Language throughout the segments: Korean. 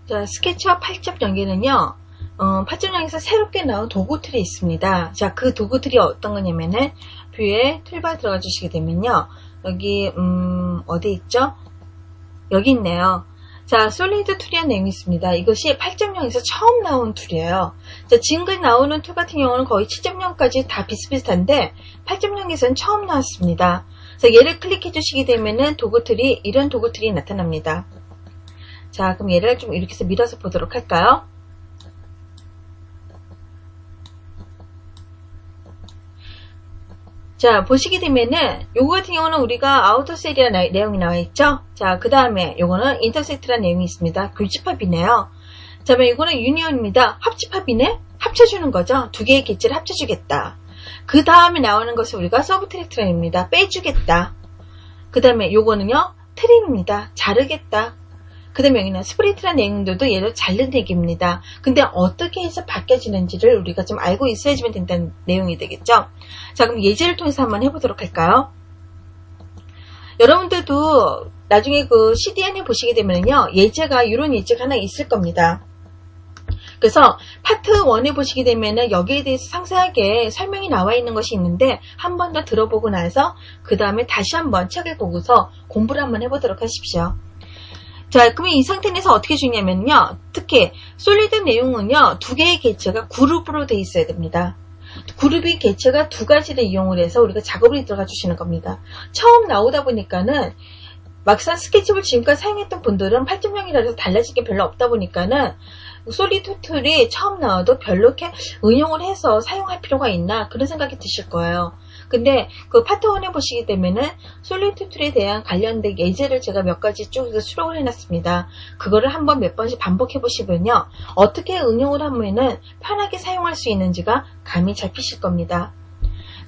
자, 스케치와 8.0에는요, 8.0에서 새롭게 나온 도구 틀이 있습니다. 자, 그 도구 틀이 어떤 거냐면은, 뷰에 툴바 들어가 주시게 되면요, 여기, 어디 있죠? 여기 있네요. 자, 솔리드 툴이라는 내용이 있습니다. 이것이 8.0에서 처음 나온 툴이에요. 자, 지금까지 나오는 툴 같은 경우는 거의 7.0까지 다 비슷비슷한데, 8.0에서는 처음 나왔습니다. 자, 얘를 클릭해 주시게 되면은 도구 틀이, 이런 도구 틀이 나타납니다. 자, 그럼 얘를 좀 이렇게 해서 밀어서 보도록 할까요? 자, 보시게 되면은 요거 같은 경우는 우리가 아우터셀이라는 내용이 나와 있죠. 자, 그 다음에 요거는 인터섹트라는 내용이 있습니다. 교집합이네요. 자, 그럼 이거는 유니온입니다. 합집합이네? 합쳐주는 거죠. 두 개의 개체를 합쳐주겠다. 그 다음에 나오는 것이 우리가 서브트랙트라입니다. 빼주겠다. 그 다음에 요거는요, 트림입니다. 자르겠다. 그 다음에 여기는 스프리트라는 내용들도 얘를 자르는 얘기입니다. 근데 어떻게 해서 바뀌어지는지를 우리가 좀 알고 있어야지만 된다는 내용이 되겠죠. 자, 그럼 예제를 통해서 한번 해보도록 할까요? 여러분들도 나중에 그 CDN에 보시게 되면요, 예제가, 이런 예제가 하나 있을 겁니다. 그래서 파트 1에 보시게 되면은 여기에 대해서 상세하게 설명이 나와 있는 것이 있는데, 한 번 더 들어보고 나서 그 다음에 다시 한번 책을 보고서 공부를 한번 해보도록 하십시오. 자, 그러면 이 상태에서 어떻게 주냐면요, 특히 솔리드 내용은요, 두 개의 개체가 그룹으로 되어 있어야 됩니다. 그룹이 개체가 두 가지를 이용을 해서 우리가 작업을 들어가 주시는 겁니다. 처음 나오다 보니까는 막상 스케치북을 지금까지 사용했던 분들은 8.0이라 해서 달라질 게 별로 없다 보니까는 솔리드 툴이 처음 나와도 별로 이렇게 응용을 해서 사용할 필요가 있나, 그런 생각이 드실 거예요. 근데 그 파트 1에 보시게 되면은 솔리드 툴에 대한 관련된 예제를 제가 몇 가지 쭉 수록을 해놨습니다. 그거를 한번 몇 번씩 반복해 보시면요, 어떻게 응용을 하면은 편하게 사용할 수 있는지가 감이 잡히실 겁니다.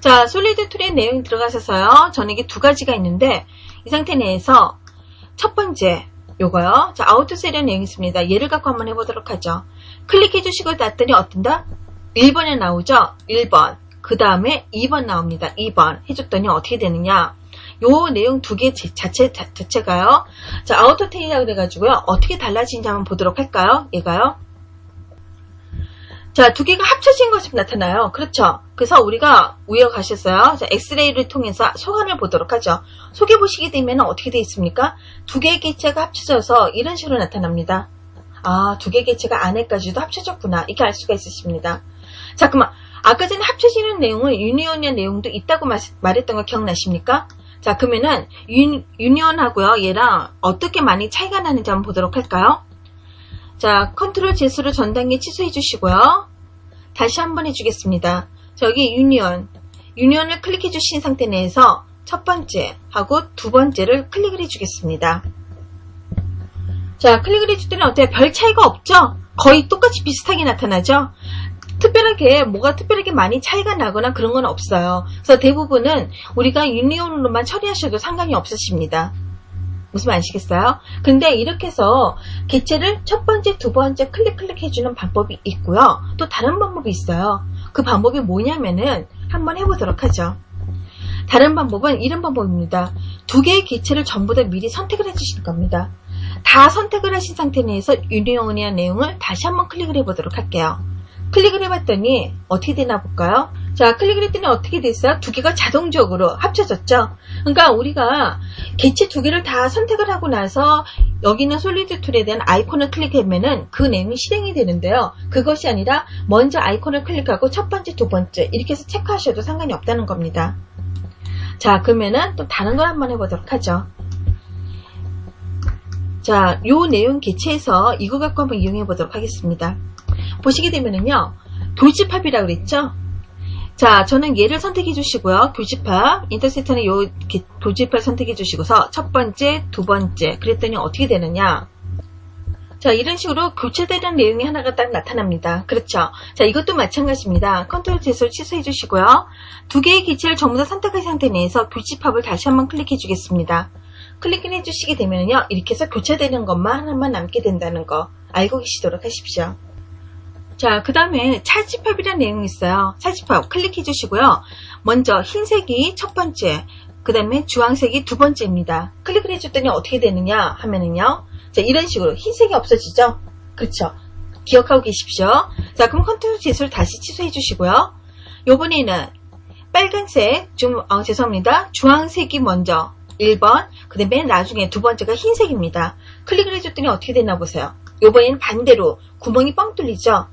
자, 솔리드 툴의 내용이 들어가셔서요, 저는 이게 두 가지가 있는데, 이 상태 내에서 첫 번째 요거요. 자, 아우트셀이라는 내용이 있습니다. 얘를 갖고 한번 해보도록 하죠. 클릭해 주시고 놨더니 어떤다? 1번에 나오죠? 1번. 그 다음에 2번 나옵니다. 2번 해줬더니 어떻게 되느냐? 요 내용 두 개 자체가요. 자, 아우터 테일이라고 그래가지고요. 어떻게 달라지는지 한번 보도록 할까요? 얘가요. 자, 두 개가 합쳐진 것이 나타나요. 그렇죠? 그래서 우리가 위에 가셨어요. 자, 엑스레이를 통해서 속안을 보도록 하죠. 속에 보시게 되면 어떻게 되어 있습니까? 두 개의 개체가 합쳐져서 이런 식으로 나타납니다. 아, 두 개의 개체가 안에까지도 합쳐졌구나. 이렇게 알 수가 있으십니다. 자, 그러면 아까 전에 합쳐지는 내용은 유니온이라는 내용도 있다고 말했던 거 기억나십니까? 자, 그러면은 유니온하고요, 얘랑 어떻게 많이 차이가 나는지 한번 보도록 할까요? 자, 컨트롤 Z로 전 단계 취소해 주시고요. 다시 한번 해주겠습니다. 저기 유니온을 클릭해 주신 상태 내에서 첫 번째 하고 두 번째를 클릭을 해주겠습니다. 자, 클릭을 해줬더니 어때요? 별 차이가 없죠? 거의 똑같이 비슷하게 나타나죠? 특별하게 뭐가 특별하게 많이 차이가 나거나 그런 건 없어요. 그래서 대부분은 우리가 유니온으로만 처리하셔도 상관이 없으십니다. 무슨 말 아시겠어요? 근데 이렇게 해서 개체를 첫 번째, 두 번째 클릭 해주는 방법이 있고요. 또 다른 방법이 있어요. 그 방법이 뭐냐면은 한번 해보도록 하죠. 다른 방법은 이런 방법입니다. 두 개의 개체를 전부 다 미리 선택을 해주실 겁니다. 다 선택을 하신 상태 내에서 유니온이라는 내용을 다시 한번 클릭을 해보도록 할게요. 클릭을 해봤더니 어떻게 되나 볼까요? 자, 클릭을 했더니 어떻게 됐어요? 두 개가 자동적으로 합쳐졌죠? 그러니까 우리가 개체 두 개를 다 선택을 하고 나서 여기는 솔리드 툴에 대한 아이콘을 클릭하면은 그 내용이 실행이 되는데요. 그것이 아니라 먼저 아이콘을 클릭하고 첫 번째, 두 번째 이렇게 해서 체크하셔도 상관이 없다는 겁니다. 자, 그러면은 또 다른 걸 한번 해보도록 하죠. 자, 요 내용 개체에서 이거 갖고 한번 이용해 보도록 하겠습니다. 보시게 되면은요, 교집합이라고 그랬죠? 자, 저는 얘를 선택해 주시고요. 교집합, 인터섹트는 요 교집합 선택해 주시고서 첫 번째, 두 번째 그랬더니 어떻게 되느냐? 자, 이런 식으로 교체되는 내용이 하나가 딱 나타납니다. 그렇죠? 자, 이것도 마찬가지입니다. 컨트롤 Z로 취소해 주시고요. 두 개의 개체를 전부 다 선택한 상태 내에서 교집합을 다시 한번 클릭해 주겠습니다. 클릭을 해주시게 되면요, 이렇게 해서 교체되는 것만 하나만 남게 된다는 거 알고 계시도록 하십시오. 자, 그 다음에 찰집합이라는 내용이 있어요. 찰집합 클릭해 주시고요. 먼저 흰색이 첫 번째, 그 다음에 주황색이 두 번째입니다. 클릭을 해줬더니 어떻게 되느냐 하면은요, 자, 이런 식으로 흰색이 없어지죠? 그렇죠. 기억하고 계십시오. 자, 그럼 컨트롤 Z를 다시 취소해 주시고요. 요번에는 빨간색, 죄송합니다. 주황색이 먼저 1번, 그 다음에 나중에 두 번째가 흰색입니다. 클릭을 해줬더니 어떻게 됐나 보세요. 요번에는 반대로 구멍이 뻥 뚫리죠.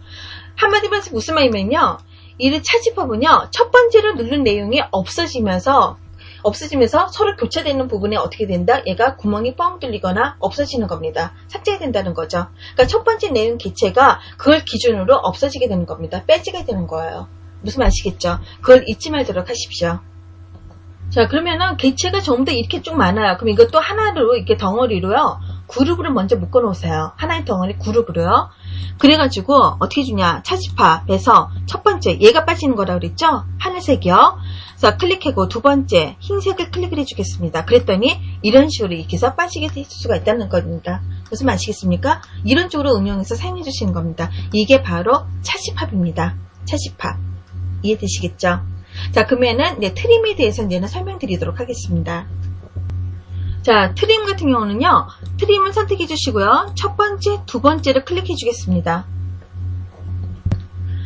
한마디로 해서 무슨 말이면요. 이를 차집합은요. 첫 번째로 누른 내용이 없어지면서 서로 교차되는 부분에 어떻게 된다? 얘가 구멍이 뻥 뚫리거나 없어지는 겁니다. 삭제된다는 거죠. 그러니까 첫 번째 내용 개체가 그걸 기준으로 없어지게 되는 겁니다. 빼지게 되는 거예요. 무슨 말 아시겠죠? 그걸 잊지 말도록 하십시오. 자, 그러면은 개체가 전부 다 이렇게 쭉 많아요. 그럼 이것도 하나로 이렇게 덩어리로요. 그룹으로 먼저 묶어 놓으세요. 하나의 덩어리 그룹으로요. 그래가지고 어떻게 주냐? 차집합에서 첫 번째 얘가 빠지는 거라고 그랬죠? 하늘색이요. 자, 클릭하고 두 번째 흰색을 클릭을 해주겠습니다. 그랬더니 이런 식으로 이렇게 해서 빠지게 될 수가 있다는 겁니다. 무슨 말 아시겠습니까? 이런 쪽으로 응용해서 사용해 주시는 겁니다. 이게 바로 차집합입니다. 차집합. 이해되시겠죠? 자, 그러면은 트림에 대해서 이제는 설명드리도록 하겠습니다. 자, 트림 같은 경우는요. 트림을 선택해 주시고요. 첫 번째, 두 번째를 클릭해 주겠습니다.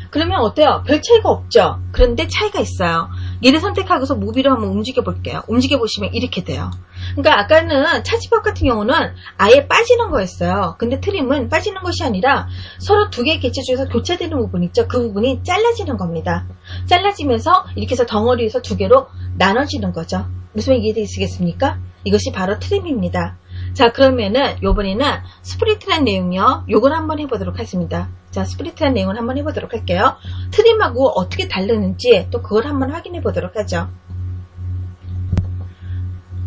그러면 어때요? 별 차이가 없죠? 그런데 차이가 있어요. 얘를 선택하고서 무비로 한번 움직여 볼게요. 움직여 보시면 이렇게 돼요. 그러니까 아까는 차집합 같은 경우는 아예 빠지는 거였어요. 근데 트림은 빠지는 것이 아니라 서로 두 개의 개체 중에서 교차되는 부분 있죠. 그 부분이 잘라지는 겁니다. 잘라지면서 이렇게 해서 덩어리에서 두 개로 나눠지는 거죠. 무슨 말 이해되시겠습니까? 이것이 바로 트림입니다. 자, 그러면은 요번에는 스프리트란 내용이요. 요걸 한번 해보도록 하겠습니다. 자, 스프리트란 내용을 한번 해보도록 할게요. 트림하고 어떻게 다르는지 또 그걸 한번 확인해 보도록 하죠.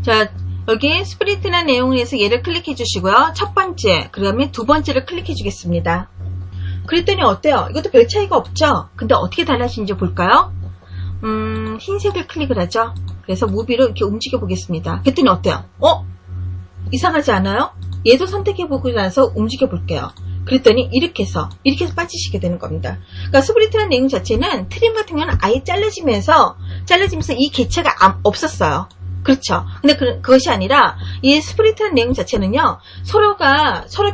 자, 여기 스프리트란 내용을 해서 얘를 클릭해 주시고요. 첫 번째, 그 다음에 두 번째를 클릭해 주겠습니다. 그랬더니 어때요? 이것도 별 차이가 없죠? 근데 어떻게 달라지는지 볼까요? 흰색을 클릭을 하죠. 그래서 무비로 이렇게 움직여 보겠습니다. 그랬더니 어때요? 이상하지 않아요? 얘도 선택해보고 나서 움직여 볼게요. 그랬더니 이렇게 해서 빠지시게 되는 겁니다. 그러니까 스프리트라는 내용 자체는 트림 같은 경우는 아예 잘라지면서 이 개체가 없었어요. 그렇죠. 근데 그것이 아니라 이 스프리트라는 내용 자체는요. 서로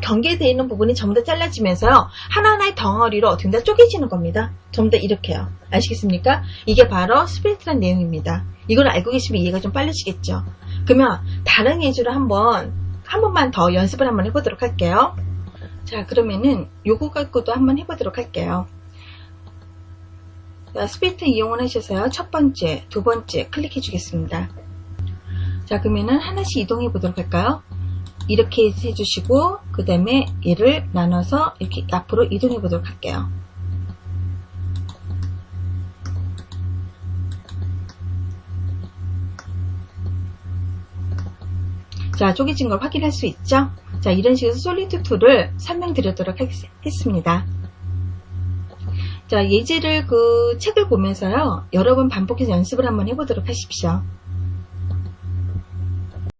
경계되어 있는 부분이 전부 다 잘라지면서요. 하나하나의 덩어리로 어떻게 다 쪼개지는 겁니다. 전부 다 이렇게요. 아시겠습니까? 이게 바로 스프리트라는 내용입니다. 이걸 알고 계시면 이해가 좀 빠르시겠죠. 그러면 다른 예제로 한 번만 더 연습을 한번 해보도록 할게요. 자, 그러면은 요거 갖고도 한번 해보도록 할게요. 자, 스프리트 이용을 하셔서요. 첫 번째, 두 번째 클릭해 주겠습니다. 자, 그러면은 하나씩 이동해 보도록 할까요? 이렇게 해주시고 그 다음에 얘를 나눠서 이렇게 앞으로 이동해 보도록 할게요. 자, 쪼개진 걸 확인할 수 있죠? 자, 이런 식으로 솔리드 툴을 설명드리도록 했습니다. 자, 예제를 책을 보면서요. 여러 번 반복해서 연습을 한번 해보도록 하십시오.